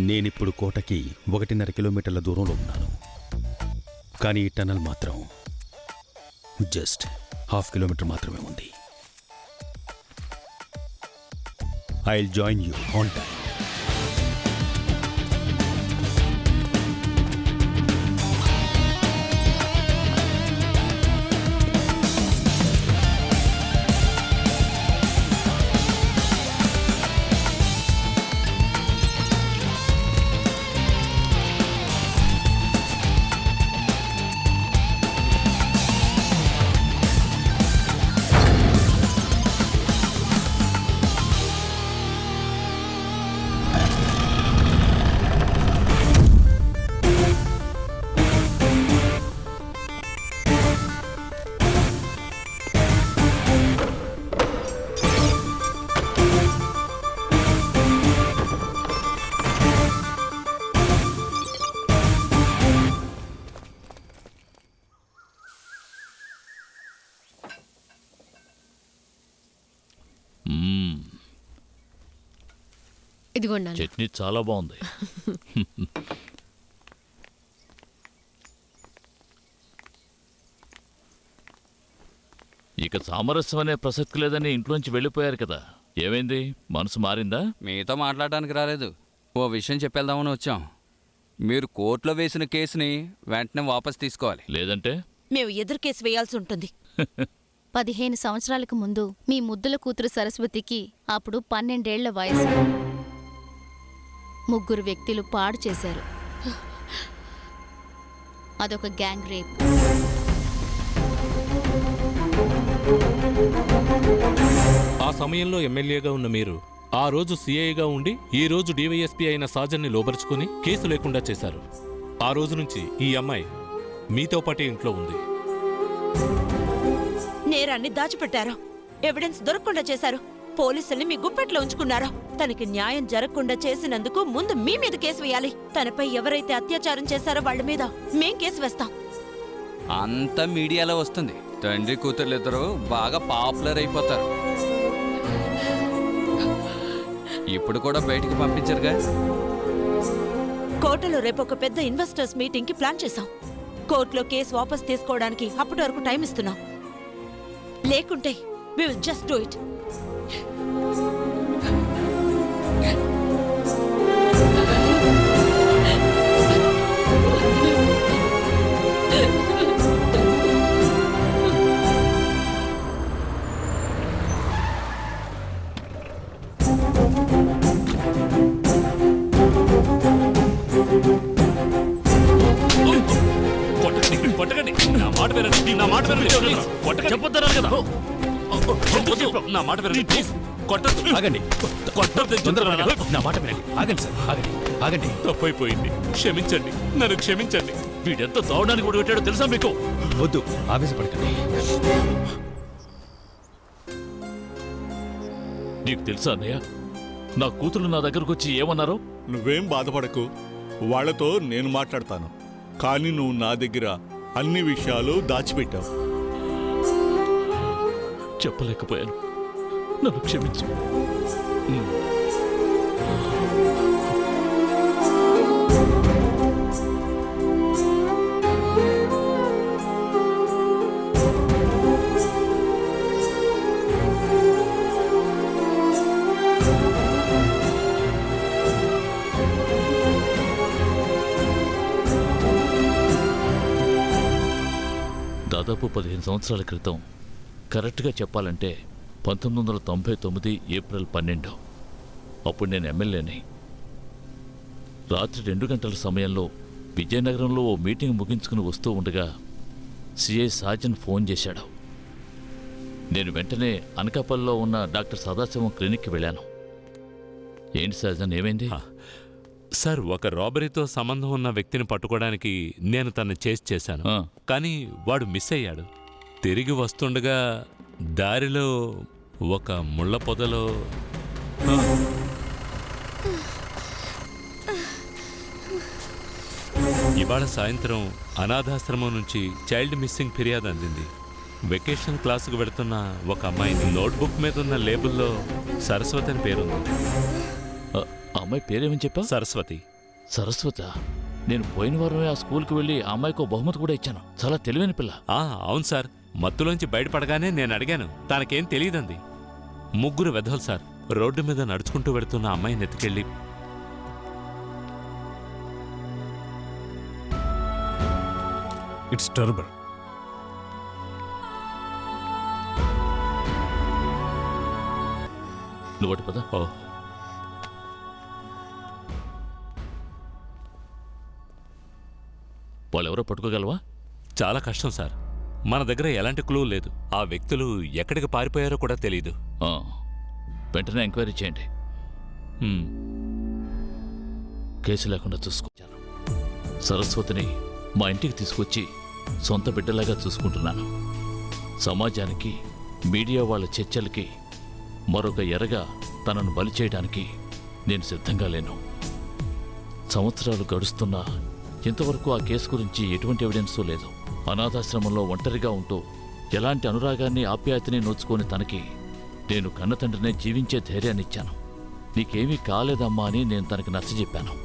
నేనిప్పుడు కోటకి 1.5 కిలోమీటర్ల దూరంలో ఉన్నాను. కానీ ఈ టనల్ మాత్రం జస్ట్ 1/2 కిలోమీటర్ మాత్రమే ఉంది. I'll join you on time. ఇదిగోండి. చట్నీ చాలా బాగుంది. ఇక సామరస్యం అనే ప్రసక్తి లేదని ఇంట్లోంచి వెళ్ళిపోయారు కదా, ఏమైంది? మనసు మారిందా? మీతో మాట్లాడడానికి రాలేదు, ఓ విషయం చెప్పేద్దామని వచ్చాం. మీరు కోర్టులో వేసిన కేసుని వెంటనే వాపస్ తీసుకోవాలి. లేదంటే మేము ఎదురు కేసు వేయాల్సి ఉంటుంది. 15 సంవత్సరాలకు ముందు మీ ముద్దుల కూతురు సరస్వతికి అప్పుడు 12 ఏళ్ల వయసు. 3 వ్యక్తులు పాడు చేశారు. అదొక గ్యాంగ్ రేప్. ఆ సమయంలో ఎమ్మెల్యేగా ఉన్న మీరు ఆ రోజు సిఐగా ఉండి ఈ రోజు డివైఎస్పీ అయిన సాజన్ని లోబరుచుకుని కేసు లేకుండా చేశారు. ఆ రోజు నుంచి ఈ అమ్మాయి మీతో పాటే ఇంట్లో ఉంది. నేరాన్ని దాచిపెట్టారు, ఎవిడెన్స్ దొరకకుండా చేశారు, పోలీసుల్ని మీ గుప్పెట్లో ఉంచుకున్నారా? తనకి న్యాయం జరగకుండా చేసినందుకు ముందు మీ మీద కేసు వేయాలి. తనపై ఎవరైతే అత్యాచారం చేశారో వాళ్ళ మీద మేం కేసు వేస్తాం. అంతా మీడియాలో వస్తుంది. తండ్రి కూతుర్లిద్దరూ బాగా పాపులర్ అయిపోతారు. ఇప్పుడు కూడా బయటికి పంపించరుగా. కోర్టులో రేపు ఒక పెద్ద ఇన్వెస్టర్స్ మీటింగ్ కి ప్లాన్ చేశాం. కోర్టులో కేసు వాపస్ తీసుకోవడానికి అప్పటి వరకు టైం ఇస్తున్నాం. లేకుంటే we will just do it. కొట్టకండి, నా మాట వినండి, నా మాట వినండి. చెప్పొద్దన్నారు కదా, నా మాట వినండి ప్లీజ్. కొట్టద్దు, ఆగండి, కొట్టద్దు, నా మాట వినండి. ఆగండి సార్, ఆగండి, ఆగండి. తప్పైపోయింది, క్షమించండి, నన్ను క్షమించండి. వీడెంత దావడానికి కూడా పెట్టాడో తెలుసా మీకు? వద్దు, ఆవేశపడకండి. నీకు తెలుసా అన్నయ్య, నా కూతురు నా దగ్గరకు వచ్చి ఏమన్నారో? నువ్వేం బాధపడకు, వాళ్లతో నేను మాట్లాడతాను. కానీ నువ్వు నా దగ్గర అన్ని విషయాలు దాచిపెట్టావు. చెప్పలేకపోయాను, నన్ను క్షమించు. దాదాపు 15 సంవత్సరాల క్రితం, కరెక్ట్గా చెప్పాలంటే 1999 ఏప్రిల్ 12. అప్పుడు నేను ఎమ్మెల్యేని. రాత్రి 2 గంటల సమయంలో విజయనగరంలో ఓ మీటింగ్ ముగించుకుని వస్తూ ఉండగా సిఐ సాజన్ ఫోన్ చేశాడు. నేను వెంటనే అనకాపల్లిలో ఉన్న డాక్టర్ సదాశివం క్లినిక్కి వెళ్ళాను. ఏంటి సాజన్, ఏమైంది? సార్, ఒక రాబరీతో సంబంధం ఉన్న వ్యక్తిని పట్టుకోవడానికి నేను తను చేశాను. కానీ వాడు మిస్ అయ్యాడు. తిరిగి వస్తుండగా దారిలో ఒక ముళ్ళ పొదలో ఇవాళ సాయంత్రం అనాథాశ్రమం నుంచి చైల్డ్ మిస్సింగ్ ఫిర్యాదు అందింది. వెకేషన్ క్లాసుకు వెళుతున్న ఒక అమ్మాయిని నోట్బుక్ మీద ఉన్న లేబుల్లో సరస్వతి అని పేరుంది. ఆ అమ్మాయి పేరేమని చెప్పావు? సరస్వతి. సరస్వత. నేను పోయిన వారమే ఆ స్కూల్కి వెళ్ళి ఆ అమ్మాయికి ఓ బహుమతి కూడా ఇచ్చాను. చాలా తెలివైన పిల్ల. అవును సార్. మత్తులోంచి బయటపడగానే నేను అడిగాను, తనకేం తెలియదండి. ముగ్గురు వెధలు సార్ రోడ్డు మీద నడుచుకుంటూ వెడుతున్న అమ్మాయిని ఎత్తుకెళ్ళి ఇట్స్ టెరబుల్. నువ్వు ఒకటి పద. ఓ వాళ్ళెవరో పట్టుకోగలవా? చాలా కష్టం సార్. మన దగ్గర ఎలాంటి క్లూ లేదు. ఆ వ్యక్తులు ఎక్కడికి పారిపోయారో కూడా తెలియదు. ఆ, వెంటనే ఎంక్వైరీ చేయండి. కేసు లేకుండా చూసుకొచ్చాను. సరస్వతిని మా ఇంటికి తీసుకొచ్చి సొంత బిడ్డలాగా చూసుకుంటున్నాను. సమాజానికి, మీడియా వాళ్ళ చర్చలకి మరొక ఎరగా తనను బలి చేయడానికి నేను సిద్ధంగా లేను. సంవత్సరాలు గడుస్తున్నా ఇంతవరకు ఆ కేసు గురించి ఎటువంటి ఎవిడెన్సూ లేదు. అనాథాశ్రమంలో ఒంటరిగా ఉంటూ ఎలాంటి అనురాగాన్ని, ఆప్యాయతని నోచుకోని తనకి నేను కన్నతండ్రినే జీవించే ధైర్యాన్నిచ్చాను. నీకేమీ కాలేదమ్మా అని నేను తనకి నచ్చజెప్పాను.